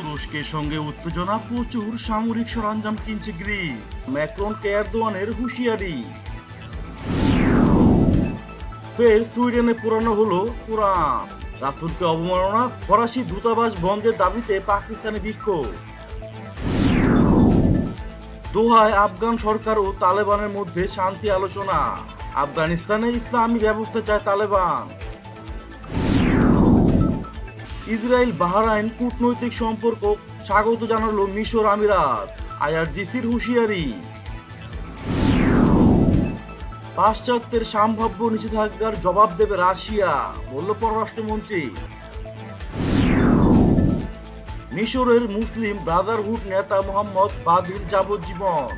তুরস্কের সঙ্গে উত্তেজনা, প্রচুর সামরিক সরঞ্জাম কিনছে গ্রিস। ম্যাক্রনকে এরদোয়ানের হুঁশিয়ারি। ফের সুইডেনে পুরানো হলো কোরআন। রাসূলকে অবমাননা, ফরাসি দূতাবাস বন্ধের দাবিতে পাকিস্তানে বিক্ষোভ। দোহায় আফগান সরকার ও তালেবানের মধ্যে শান্তি আলোচনা। আফগানিস্তানে ইসলামী ব্যবস্থা চায় তালেবান। ইসরায়েল বাহরাইন কূটনৈতিক সম্পর্ক স্বাগত জানালো মিশর আমিরাত। আইআরজিসির হুঁশিয়ারি। পাশ্চাত্যের সম্ভাব্য নিষেধাজ্ঞার জবাব দেবে রাশিয়া, বলল পররাষ্ট্রমন্ত্রী। মিশরের মুসলিম ব্রাদারহুড নেতা মোহাম্মদ বাদির যাবজ্জীবন।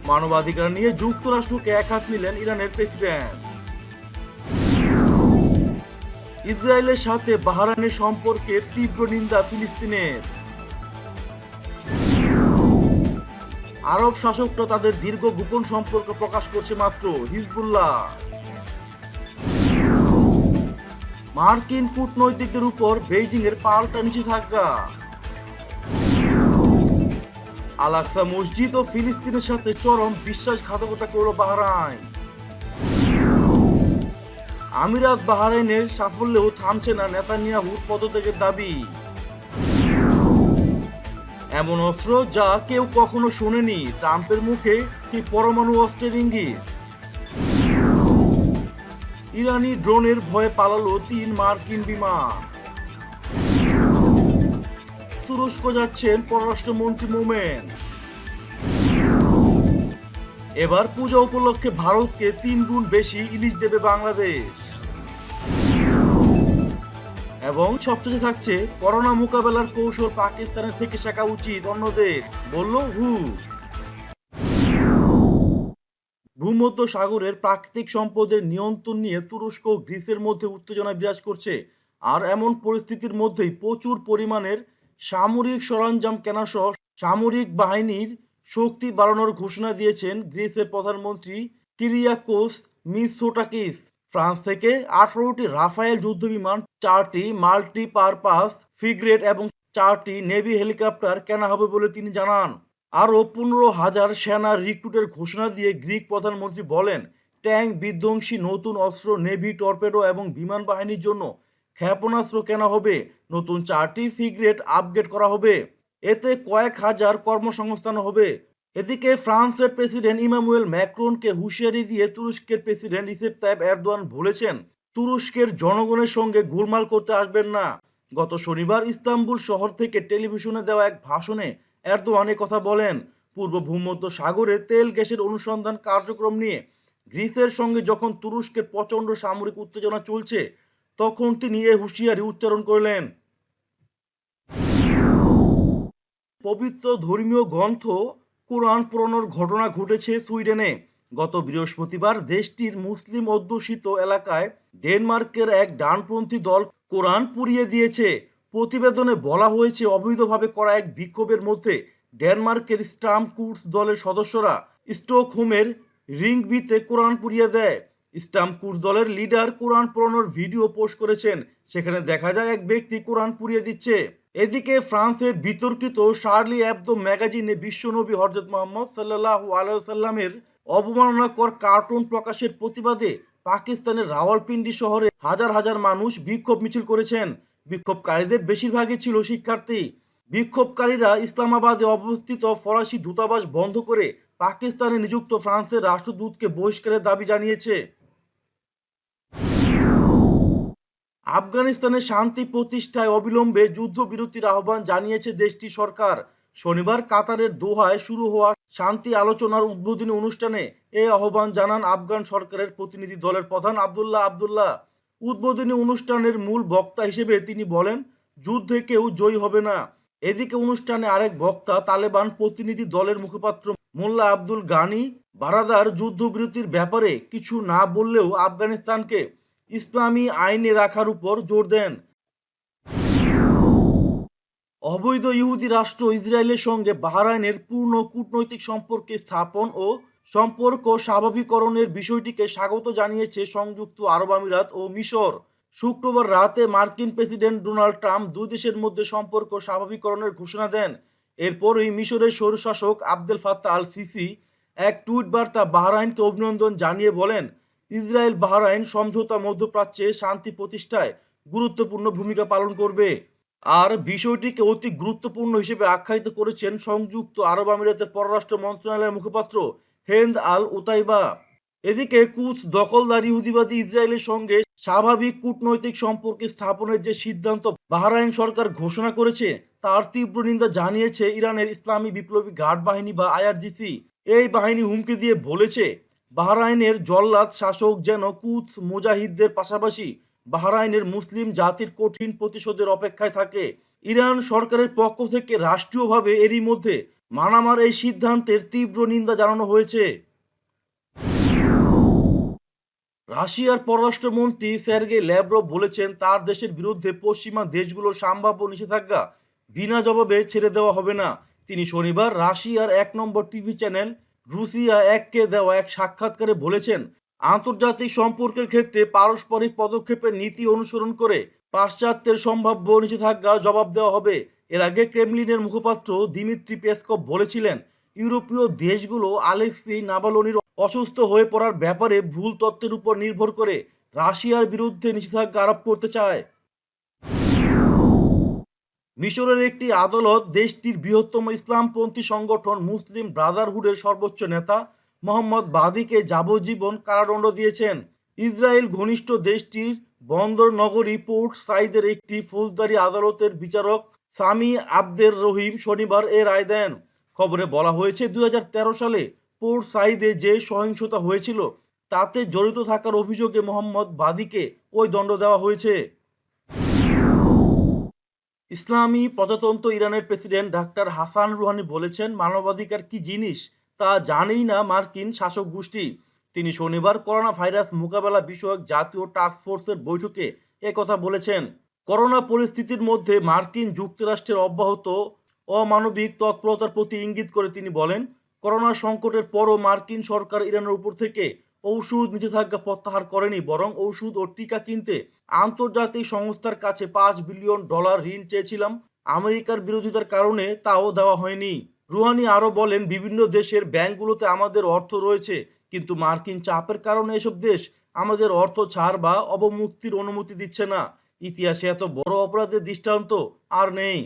মানবাধিকার নিয়ে যুক্তরাষ্ট্রকে একহাত নিলেন ইরানের প্রেসিডেন্ট। ইসরায়েলের সাথে বাহরাইনের সম্পর্কের তীব্র নিন্দা ফিলিস্তিনের। আরব শাসকরা তাদের দীর্ঘ গোপন সম্পর্ক প্রকাশ করছে মাত্র। হিজবুল্লাহ। মার্কিন কূটনৈতিকদের উপর বেইজিং এর পাল্টা নিষেধাজ্ঞা। আল আকসা মসজিদ ও ফিলিস্তিনের সাথে চরম বিশ্বাসঘাতকতা করল বাহরাইন। আমিরাত বাহরাইনের সাফল্যেও থামছে না নেতানিয়াহুর পদত্যাগের দাবি। এমন অস্ত্র যা কেউ কখনো শোনেনি, ট্রাম্পের মুখে কি পরমাণু অস্ত্রের ইঙ্গিত। ইরানি ড্রোনের ভয়ে পালালো 3 মার্কিন বিমান। তুরস্ক যাচ্ছেন পররাষ্ট্রমন্ত্রী মোমেন। এবার পূজা উপলক্ষে ভারতকে 3 গুণ বেশি ইলিশ দেবে বাংলাদেশ। এবং সবশেষে থাকছে, করোনা মোকাবেলার কৌশল পাকিস্তানের থেকে শেখা উচিত অন্যদের, বলল হু। ভূমধ্য সাগরের প্রাকৃতিক সম্পদের নিয়ন্ত্রণ নিয়ে তুরস্ক ও গ্রিসের মধ্যে উত্তেজনা বিরাজ করছে। আর এমন পরিস্থিতির মধ্যেই প্রচুর পরিমাণের সামরিক সরঞ্জাম কেনা সহ সামরিক বাহিনীর শক্তি বাড়ানোর ঘোষণা দিয়েছেন গ্রিসের প্রধানমন্ত্রী কিরিয়াকোস মিৎসোটাকিস। ফ্রান্স থেকে 18টি রাফায়েল যুদ্ধবিমান, 4টি মাল্টিপারপাস ফ্রিগেট এবং 4টি নেভি হেলিকপ্টার কেনা হবে বলে তিনি জানান। আরও 15,000 সেনা রিক্রুটের ঘোষণা দিয়ে গ্রিক প্রধানমন্ত্রী বলেন, ট্যাঙ্ক বিধ্বংসী নতুন অস্ত্র, নেভি টর্পেডো এবং বিমান বাহিনীর জন্য ক্ষেপণাস্ত্র কেনা হবে। নতুন 4টি ফ্রিগেট আপগ্রেড করা হবে। এতে কয়েক হাজার কর্মসংস্থান হবে। এদিকে ফ্রান্সের প্রেসিডেন্ট ইমানুয়েল ম্যাক্রনকে হুঁশিয়ারি দিয়ে তুরস্কের প্রেসিডেন্ট রিসেপ তাইপ এরদোয়ান বলেছেন, তুরস্কের জনগণের সঙ্গে গোলমাল করতে আসবেন না। গত শনিবার ইস্তাম্বুল শহর থেকে টেলিভিশনে দেওয়া এক ভাষণে এরদোয়ান কথা বলেন। পূর্ব ভূমধ্য সাগরে তেল গ্যাসের অনুসন্ধান কার্যক্রম নিয়ে গ্রিসের সঙ্গে যখন তুরস্কের প্রচণ্ড সামরিক উত্তেজনা চলছে, তখন তিনি এই হুঁশিয়ারি উচ্চারণ করলেন। পবিত্র ধর্মীয় গ্রন্থ কোরআন পোড়ানোর ঘটনা ঘটেছে সুইডেনে। গত বৃহস্পতিবার দেশটির মুসলিম অধ্যুষিত এলাকায় ডেনমার্কের এক ডানপন্থী দল কোরআন পুড়িয়ে দিয়েছে। প্রতিবেদনে বলা হয়েছে, অবৈধভাবে করা এক বিক্ষোভের মধ্যে ডেনমার্কের স্টাম কুর্স দলের সদস্যরা স্টকহোমের রিংবিতে কোরআন পুড়িয়ে দেয়। স্টাম কুর্স দলের লিডার কোরআন পোড়ানোর ভিডিও পোস্ট করেছেন। সেখানে দেখা যায় এক ব্যক্তি কোরআন পুড়িয়ে দিচ্ছে। এদিকে ফ্রান্সের বিতর্কিত শার্লি অ্যাবদো ম্যাগাজিনে বিশ্বনবী হযরত মুহাম্মদ সাল্লাল্লাহু আলাইহি ওয়াসাল্লামের অবমাননাকর কার্টুন প্রকাশের প্রতিবাদে পাকিস্তানের রাওয়ালপিন্ডি শহরে হাজার হাজার মানুষ বিক্ষোভ মিছিল করেছেন। বিক্ষোভকারীদের বেশিরভাগই ছিল শিক্ষার্থী। বিক্ষোভকারীরা ইসলামাবাদে অবস্থিত ফরাসি দূতাবাস বন্ধ করে পাকিস্তানে নিযুক্ত ফ্রান্সের রাষ্ট্রদূতকে বহিষ্কারের দাবি জানিয়েছে। আফগানিস্তানে শান্তি প্রতিষ্ঠায় অবিলম্বে যুদ্ধবিরতির আহ্বান জানিয়েছে দেশটির সরকার। শনিবার কাতারের দোহায় শুরু হওয়া শান্তি আলোচনার উদ্বোধনী অনুষ্ঠানে এই আহ্বান জানান আফগান সরকারের প্রতিনিধি দলের প্রধান আবদুল্লাহ। উদ্বোধনী অনুষ্ঠানের মূল বক্তা হিসেবে তিনি বলেন, যুদ্ধে কেউ জয়ী হবে না। এদিকে অনুষ্ঠানে আরেক বক্তা তালেবান প্রতিনিধি দলের মুখপাত্র মোল্লা আব্দুল গানি বারাদার যুদ্ধবিরতির ব্যাপারে কিছু না বললেও আফগানিস্তানকে ইসলামী আইনে রাখার উপর জোর দেন। অবৈধ ইহুদি রাষ্ট্র ইসরায়েলের সঙ্গে বাহরাইনের পূর্ণ কূটনৈতিক সম্পর্ক স্থাপন ও সম্পর্ক স্বাভাবিককরণের বিষয়টিকে স্বাগত জানিয়েছে সংযুক্ত আরব আমিরাত ও মিশর। শুক্রবার রাতে মার্কিন প্রেসিডেন্ট ডোনাল্ড ট্রাম্প দুই দেশের মধ্যে সম্পর্ক স্বাভাবিকরণের ঘোষণা দেন। এরপরই মিশরের স্বৈরশাসক আবদেল ফাত্তা আল সিসি এক টুইট বার্তা বাহরাইনকে অভিনন্দন জানিয়ে বলেন, ইসরায়েল বাহরাইন সমঝোতা মধ্যপ্রাচ্যে শান্তি প্রতিষ্ঠায় গুরুত্বপূর্ণ ভূমিকা পালন করবে। আর বিষয়টিকে অতি গুরুত্বপূর্ণ হিসেবে আখ্যায়িত করেছেন সংযুক্ত আরব আমিরাতের পররাষ্ট্র মন্ত্রণালয়ের মুখপাত্র হেন্দ আল উতাইবা। এদিকে কুচ দখলদার ইহুদিবাদী ইসরায়েলের সঙ্গে স্বাভাবিক কূটনৈতিক সম্পর্ক স্থাপনের যে সিদ্ধান্ত বাহরাইন সরকার ঘোষণা করেছে তার তীব্র নিন্দা জানিয়েছে ইরানের ইসলামী বিপ্লবী গার্ড বাহিনী বা আইআরজিসি। এই বাহিনী হুমকি দিয়ে বলেছে, বাহরাইনের জল্লাদ শাসক যেন কুচ মুজাহিদদের পাশাপাশি বাহরাইনের মুসলিম জাতির কঠিন প্রতিশোধের অপেক্ষায় থাকে। ইরান সরকারের পক্ষ থেকে রাষ্ট্রীয়ভাবে এরই মধ্যে মানামার এই সিদ্ধান্তের তীব্র নিন্দা জানানো হয়েছে। রাশিয়ার পররাষ্ট্রমন্ত্রী সের্গেই ল্যাভরভ বলেছেন, তার দেশের বিরুদ্ধে পশ্চিমা দেশগুলোর সম্ভাব্য নিষেধাজ্ঞা বিনা জবাবে ছেড়ে দেওয়া হবে না। তিনি শনিবার রাশিয়ার 1 নম্বর টিভি চ্যানেল রুসিয়া এককে দেওয়া এক সাক্ষাৎকারে বলেছেন, আন্তর্জাতিক সম্পর্কের ক্ষেত্রে পারস্পরিক পদক্ষেপের নীতি অনুসরণ করে পাশ্চাত্যের সম্ভাব্য নিষেধাজ্ঞার জবাব দেওয়া হবে। এর আগে ক্রেমলিনের মুখপাত্র দিমিত্রি পেসকভ বলেছিলেন, ইউরোপীয় দেশগুলো আলেক্সি নাভালনির অসুস্থ হয়ে পড়ার ব্যাপারে ভুল তথ্যের উপর নির্ভর করে রাশিয়ার বিরুদ্ধে নিষেধাজ্ঞা আরোপ করতে চায়। মিশরের একটি আদালত দেশটির বৃহত্তম ইসলামপন্থী সংগঠন মুসলিম ব্রাদারহুডের সর্বোচ্চ নেতা মোহাম্মদ বাদিকে যাবজ্জীবন কারাদণ্ড দিয়েছেন। ইসরায়েল ঘনিষ্ঠ দেশটির বন্দর নগরী পোর্ট সাইদের একটি ফৌজদারি আদালতের বিচারক সামি আবদের রহিম শনিবার এ রায় দেন। খবরে বলা হয়েছে, 2013 সালে পোর্ট সাইদে যে সহিংসতা হয়েছিল তাতে জড়িত থাকার অভিযোগে মোহাম্মদ বাদিকে ওই দণ্ড দেওয়া হয়েছে। ইসলামী প্রজাতন্ত্র ইরানের প্রেসিডেন্ট ডাক্তার হাসান রুহানি বলেছেন, মানবাধিকার কি জিনিস তা জানেই না মার্কিন শাসক গোষ্ঠী। তিনি শনিবার করোনা ভাইরাস মোকাবেলা বিষয়ক জাতীয় টাস্ক ফোর্সের বৈঠকে একথা বলেছেন। করোনা পরিস্থিতির মধ্যে মার্কিন যুক্তরাষ্ট্রের অব্যাহত অমানবিক তৎপরতার প্রতি ইঙ্গিত করে তিনি বলেন, করোনা সংকটের পরও মার্কিন সরকার ইরানের উপর থেকে ঔষধ নিষেধাজ্ঞা প্রত্যাহার করেনি, বরং ঔষধ ও টিকা কিনতে আন্তর্জাতিক সংস্থার কাছে $5 বিলিয়ন ঋণ চেয়েছিলাম। আমেরিকার বিরোধিতার কারণে তাও দেওয়া হয়নি। রুহানি আরও বলেন, বিভিন্ন দেশের ব্যাংকগুলোতে আমাদের অর্থ রয়েছে, কিন্তু মার্কিন চাপের কারণে এসব দেশ আমাদের অর্থ ছাড় বা অবমুক্তির অনুমতি দিচ্ছে না। ইতিহাসে এত বড় অপরাধের দৃষ্টান্ত আর নেই।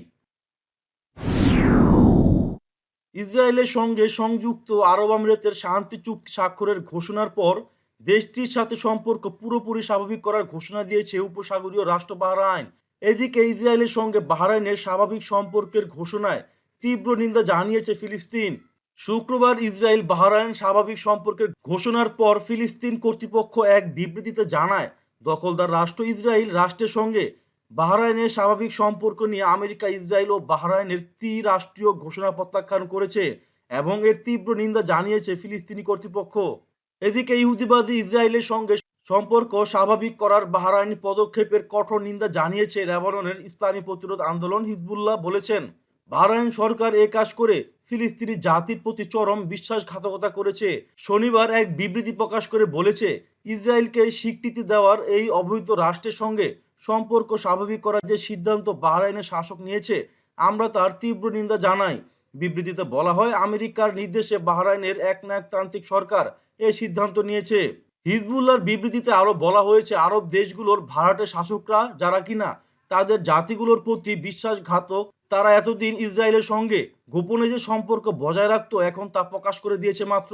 ইসরায়েলের সঙ্গে সংযুক্ত আরব আমিরাতের শান্তি চুক্তি স্বাক্ষরের ঘোষণার পর দেশটির সাথে সম্পর্ক পুরোপুরি স্বাভাবিক করার ঘোষণা দিয়েছে উপসাগরীয় রাষ্ট্র বাহরাইন। এদিকে ইসরায়েলের সঙ্গে বাহরাইনের স্বাভাবিক সম্পর্কের ঘোষণায় তীব্র নিন্দা জানিয়েছে ফিলিস্তিন। শুক্রবার ইসরায়েল বাহরাইন স্বাভাবিক সম্পর্কের ঘোষণার পর ফিলিস্তিন কর্তৃপক্ষ এক বিবৃতিতে জানায়, দখলদার রাষ্ট্র ইসরায়েল রাষ্ট্রের সঙ্গে বাহরাইনের স্বাভাবিক সম্পর্ক নিয়ে আমেরিকা, ইসরায়েল ও বাহরাইনের ত্রিরাষ্ট্রীয় ঘোষণা প্রত্যাখ্যান করেছে এবং এর তীব্র নিন্দা জানিয়েছে ফিলিস্তিনি কর্তৃপক্ষ। এদিকে ইহুদিবাদী ইসরায়েলের সঙ্গে সম্পর্ক স্বাভাবিক করার বাহরাইনি পদক্ষেপের কঠোর নিন্দা জানিয়েছে লেবাননের ইসলামী প্রতিরোধ আন্দোলন হিজবুল্লাহ বলেছেন, বাহরাইন সরকার এ কাজ করে ফিলিস্তিনি জাতির প্রতি চরম বিশ্বাসঘাতকতা করেছে। শনিবার এক বিবৃতি প্রকাশ করে বলেছে, ইসরায়েলকে স্বীকৃতি দেওয়ার এই অবৈধ রাষ্ট্রের সঙ্গে সম্পর্ক স্বাভাবিক করার যে সিদ্ধান্ত বাহরাইনের শাসক নিয়েছে আমরা তার তীব্র নিন্দা জানাই। বিবৃতিতে বলা হয়, আমেরিকার নির্দেশে বাহরাইনের একনায়কতান্ত্রিক সরকার এই সিদ্ধান্ত নিয়েছে। হিজবুল্লাহর বিবৃতিতে আরো বলা হয়েছে, আরব দেশগুলোর ভাড়াটে শাসকরা যারা কিনা তাদের জাতিগুলোর প্রতি বিশ্বাসঘাতক, তারা এতদিন ইসরায়েলের সঙ্গে গোপনে যে সম্পর্ক বজায় রাখত এখন তা প্রকাশ করে দিয়েছে মাত্র।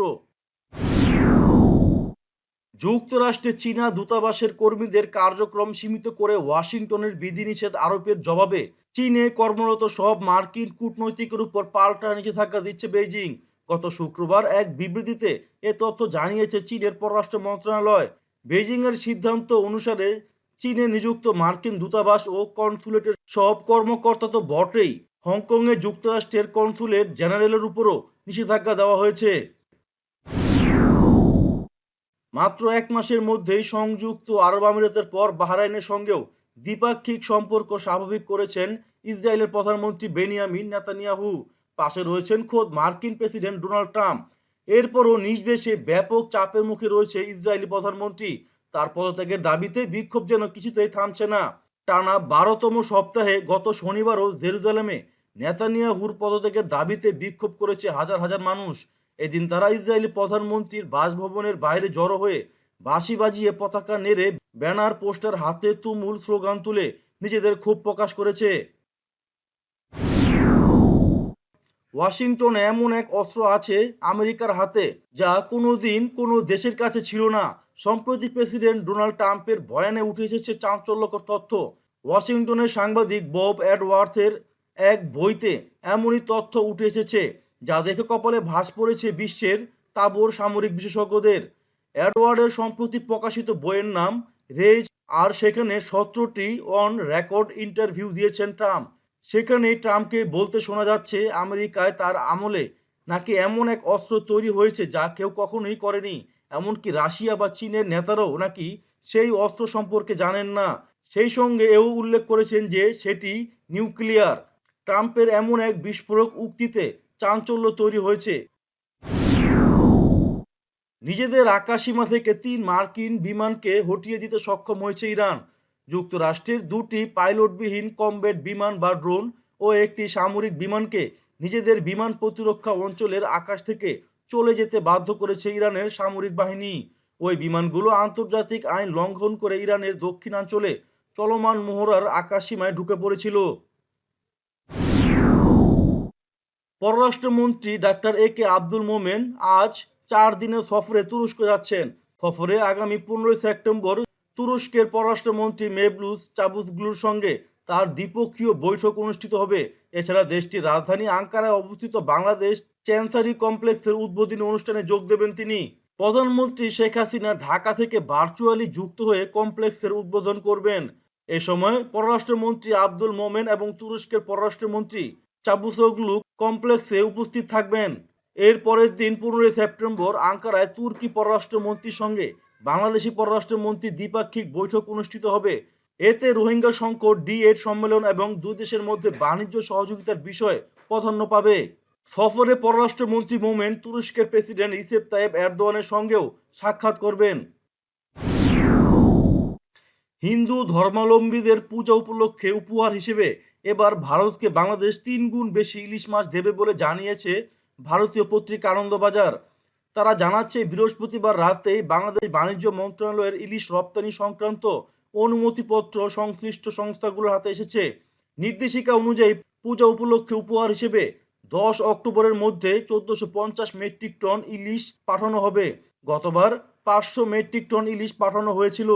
যুক্তরাষ্ট্রে চীনা দূতাবাসের কর্মীদের কার্যক্রম সীমিত করে ওয়াশিংটনের বিধিনিষেধ আরোপের জবাবে চীনে কর্মরত সব মার্কিন কূটনৈতিকের উপর পাল্টা নিষেধাজ্ঞা দিচ্ছে বেইজিং। গত শুক্রবার এক বিবৃতিতে এ তথ্য জানিয়েছে চীনের পররাষ্ট্র মন্ত্রণালয়। বেইজিংয়ের সিদ্ধান্ত অনুসারে চীনে নিযুক্ত মার্কিন দূতাবাস ও কনসুলেটের সব কর্মকর্তা তো বটেই, হংকংয়ে যুক্তরাষ্ট্রের কনসুলেট জেনারেলের উপরও নিষেধাজ্ঞা দেওয়া হয়েছে। মাত্র 1 মাসের মধ্যেই সংযুক্ত আরব আমিরাতের পর বাহরাইনের সঙ্গেও দ্বিপাক্ষিক সম্পর্ক স্বাভাবিক করেছেন ইসরায়েলের প্রধানমন্ত্রী বেনিয়ামিন নেতানিয়াহু। পাশে রয়েছেন খোদ মার্কিন প্রেসিডেন্ট ডোনাল্ড ট্রাম্প। এরপরও নিজ দেশে ব্যাপক চাপের মুখে রয়েছে ইসরায়েলি প্রধানমন্ত্রী। তার পদত্যাগের দাবিতে বিক্ষোভ যেন কিছুতেই থামছে না। টানা 12তম সপ্তাহে গত শনিবারও জেরুজালেমে নেতানিয়াহুর পদত্যাগের দাবিতে বিক্ষোভ করেছে হাজার হাজার মানুষ। এদিন তারা ইসরায়েলি প্রধানমন্ত্রীর বাসভবনের বাইরে জড়ো হয়ে বাঁশি বাজিয়ে, পতাকা নেড়ে, ব্যানার, পোস্টার হাতে তুমুল স্লোগান তুলে নিজেদের ক্ষোভ প্রকাশ করেছে। ওয়াশিংটনে এমন এক অস্ত্র আছে আমেরিকার হাতে, যা কোনোদিন কোনো দেশের কাছে ছিল না। সম্প্রতি প্রেসিডেন্ট ডোনাল্ড ট্রাম্পের বয়ানে উঠে এসেছে চাঞ্চল্যকর তথ্য। ওয়াশিংটনের সাংবাদিক বব এডওয়ার্থের এক বইতে এমনই তথ্য উঠে এসেছে, যা দেখে কপালে ভাঁজ পড়েছে বিশ্বের তাবড় সামরিক বিশেষজ্ঞদের। এডওয়ার্ডের সম্প্রতি প্রকাশিত বইয়ের নাম রেজ, আর সেখানে 17টি অন রেকর্ড ইন্টারভিউ দিয়েছেন ট্রাম্প। সেখানে ট্রাম্পকে বলতে শোনা যাচ্ছে আমেরিকায় তার আমলে নাকি এমন এক অস্ত্র তৈরি হয়েছে যা কেউ কখনোই করেনি। এমনকি রাশিয়া বা চীনের নেতারাও নাকি সেই অস্ত্র সম্পর্কে জানেন না। সেই সঙ্গে এও উল্লেখ করেছেন যে সেটি নিউক্লিয়ার। ট্রাম্পের এমন এক বিস্ফোরক উক্তিতে চাঞ্চল্য তৈরি হয়েছে। নিজেদের আকাশসীমা থেকে 3 মার্কিন বিমানকে হটিয়ে দিতে সক্ষম হয়েছে ইরান। যুক্তরাষ্ট্রের 2টি পাইলটবিহীন কমব্যাট বিমান বা ড্রোন ও একটি সামরিক বিমানকে নিজেদের বিমান প্রতিরক্ষা অঞ্চলের আকাশ থেকে চলে যেতে বাধ্য করেছে ইরানের সামরিক বাহিনী। ওই বিমানগুলো আন্তর্জাতিক আইন লঙ্ঘন করে ইরানের দক্ষিণাঞ্চলে চলমান মহড়ার আকাশসীমায় ঢুকে পড়েছিল। পররাষ্ট্রমন্ত্রী ডাক্তার একে আব্দুল মোমেন আজ 4 দিনের সফরে তুরস্ক যাচ্ছেন। সফরে আগামী 15 সেপ্টেম্বর তুরস্কের পররাষ্ট্রমন্ত্রী মেভলুত চাভুসগ্লুর সঙ্গে তার দ্বিপক্ষীয় বৈঠক অনুষ্ঠিত হবে। এছাড়া দেশটির রাজধানী আঙ্কারায় অবস্থিত বাংলাদেশ চ্যান্সারি কমপ্লেক্সের উদ্বোধনী অনুষ্ঠানে যোগ দেবেন তিনি। প্রধানমন্ত্রী শেখ হাসিনা ঢাকা থেকে ভার্চুয়ালি যুক্ত হয়ে কমপ্লেক্সের উদ্বোধন করবেন। এ সময় পররাষ্ট্রমন্ত্রী আব্দুল মোমেন এবং তুরস্কের পররাষ্ট্রমন্ত্রী চাভুসগ্লু কমপ্লেক্সে উপস্থিত থাকবেন। এর পরের দিন 15 সেপ্টেম্বর আঙ্কারায় তুর্কি পররাষ্ট্রমন্ত্রীর সঙ্গে বাংলাদেশি পররাষ্ট্রমন্ত্রীর দ্বিপাক্ষিক বৈঠক অনুষ্ঠিত হবে। এতে রোহিঙ্গা সংকট, D8 সম্মেলন এবং দুই দেশের মধ্যে বাণিজ্য সহযোগিতার বিষয় প্রাধান্য পাবে। সফরে পররাষ্ট্রমন্ত্রী মোমেন তুরস্কের প্রেসিডেন্ট রিসেপ তাইয়েপ এরদোয়ানের সঙ্গেও সাক্ষাৎ করবেন। হিন্দু ধর্মাবলম্বীদের পূজা উপলক্ষে উপহার হিসেবে এবার ভারতকে বাংলাদেশ 3 গুণ বেশি ইলিশ মাছ দেবে বলে জানিয়েছে ভারতীয় পত্রিকা আনন্দবাজার। তারা জানাচ্ছে, বৃহস্পতিবার রাতেই বাংলাদেশ বাণিজ্য মন্ত্রণালয়ের ইলিশ রপ্তানি সংক্রান্ত অনুমতিপত্র সংশ্লিষ্ট সংস্থাগুলোর হাতে এসেছে। নির্দেশিকা অনুযায়ী পূজা উপলক্ষে উপহার হিসেবে 10 অক্টোবরের মধ্যে 1450 মেট্রিক টন ইলিশ পাঠানো হবে। গতবার 500 মেট্রিক টন ইলিশ পাঠানো হয়েছিল।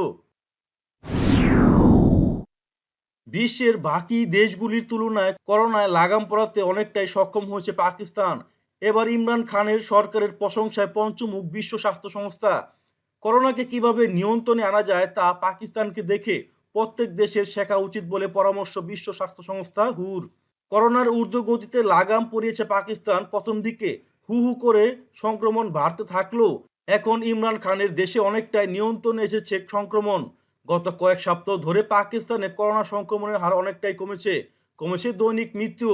বিশ্বের বাকি দেশগুলির তুলনায় করোনায় লাগাম পড়াতে অনেকটাই সক্ষম হয়েছে পাকিস্তান। এবার ইমরান খানের সরকারের প্রশংসায় পঞ্চমুখ বিশ্ব স্বাস্থ্য সংস্থা। করোনাকে কিভাবে নিয়ন্ত্রণে আনা যায় তা পাকিস্তানকে দেখে প্রত্যেক দেশের শেখা উচিত বলে পরামর্শ বিশ্ব স্বাস্থ্য সংস্থা হুর। করোনার ঊর্ধ্বগতিতে লাগাম পরিয়েছে পাকিস্তান। প্রথম দিকে হু হু করে সংক্রমণ বাড়তে থাকলেও এখন ইমরান খানের দেশে অনেকটাই নিয়ন্ত্রণে এসেছে সংক্রমণ। গত কয়েক সপ্তাহ ধরে পাকিস্তানে করোনা সংক্রমণের হার অনেকটাই কমেছে দৈনিক মৃত্যু।